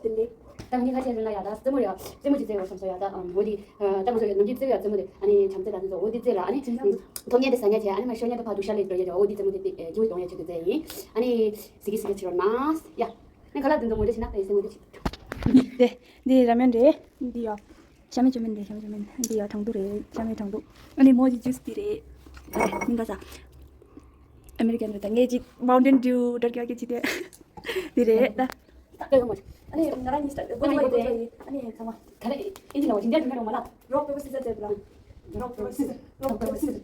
텐데. 당연히 같이 해줄라 야다 쓰모리야 쓰모지세요 섬서야다 어디 당소 넘지세요 쓰모리 아니 잠들다는 저 어디 째라 아니 동네에 사냐제 아니 마셔냐도 봐도 샬레 들어야 어디 쓰모리 조이 동네 주게 아니 시기시기 치러나스 야 내가 갈라든 동네 지나다 있으면 되지 네, 네 라면 돼. 디요. 샤면 주면 돼. 샤면 주면. 디요 당도래. 샤면 당도. 아니 뭐지 주스 디래. 민가자. 아메리카노 당해지 마운틴 듀 저기 하게 지대. 디래. 나. 내가 뭐지 아니 나란히 있어. 뭐지? 아니 잠깐. 가래 이제 나와 진짜 좀 해로 말아 록 페이퍼 시저스 해보라. 록 페이퍼 시저스. 록 페이퍼 시저스.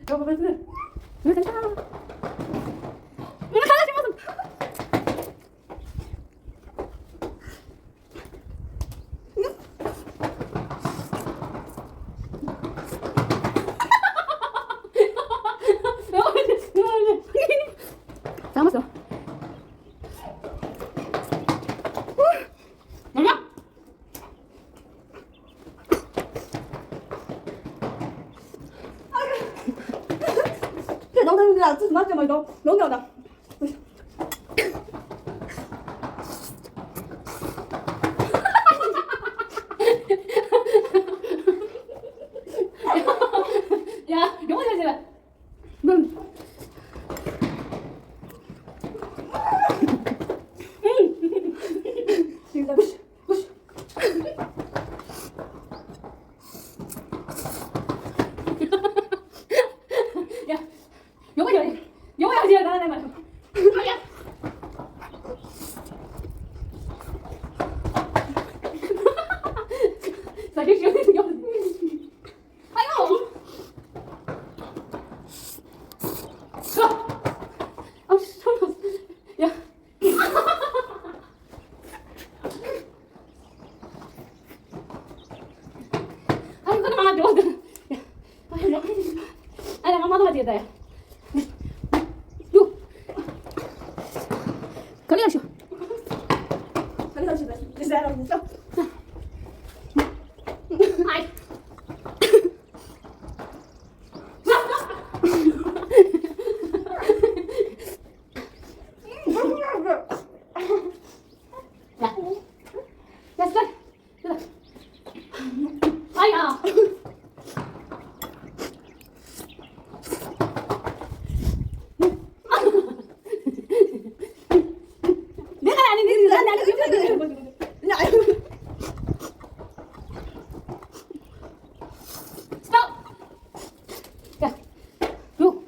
여보세요 왜 괜찮아 담았어. 엄마. 그 농담인데 나 진짜 맞지 마. 너 농담다. 야, 영어 잘 들어. 넌 진짜 부시. 야, 영어 잘 해. 영어 잘 해. 나는 말. 아야. 사실 시험이 영어. 아유. 아, 소름. 야. 아니, 그럼 안 돼. 야. 아니, 나 mamma 되겠다. 야. 요. 거기 가시오. 아니 잠시만. 이 사람 있어. 아이. 야. 야, 스탑. 스탑. 아야. 내가 아닌데 난 스톱. 야. 요.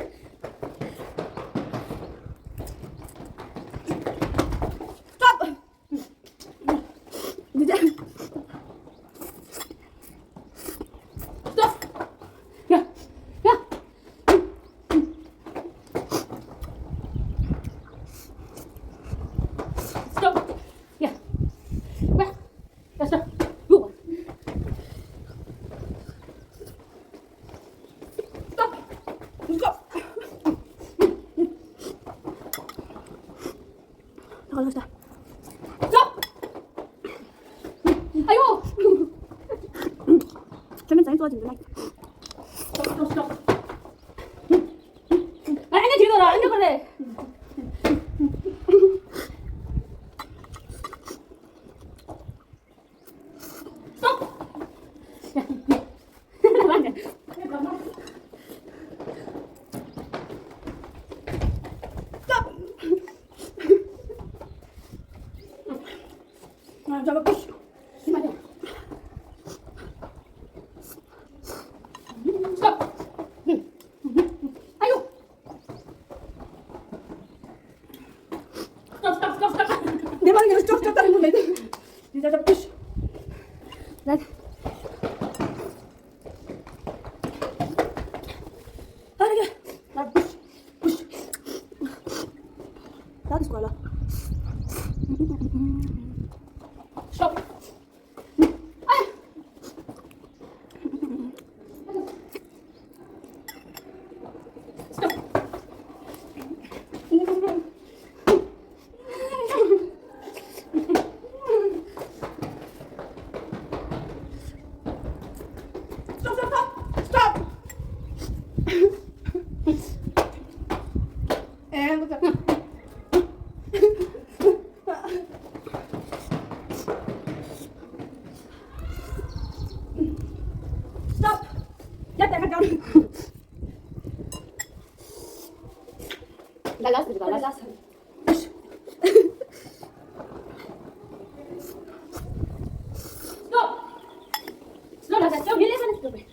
이제 스톱. 야. 야. 스톱. 야. 야. 야, 스톱. 요. 스톱. 이거. 나가자. 스톱. 아유. 전면 잘 도와준다. 스톱, 스톱. 아, 안녕 뒤돌아. 안녕 그래. 스톱. 야. 맞네. 아 잠깐 부시. 이만해. 스톱. 아유. 스톱, 스톱, 스톱, 스톱. 내 말이 쫙쫙 다른 건데. 이제 잠깐 부시. 나 빠르게. 나 부시. 부시. 나도 좋아라. 스톱. 아유. 스톱. 스톱. Dall'altro, Dall'altro. No, la sto mi leva ne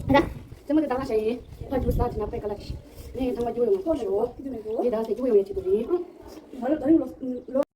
da. Siamo da lasciare. Poi tu stai na pe kala. Ne tanga juyo mo. Ko. Ni da se juyo ye chi do ni. 나는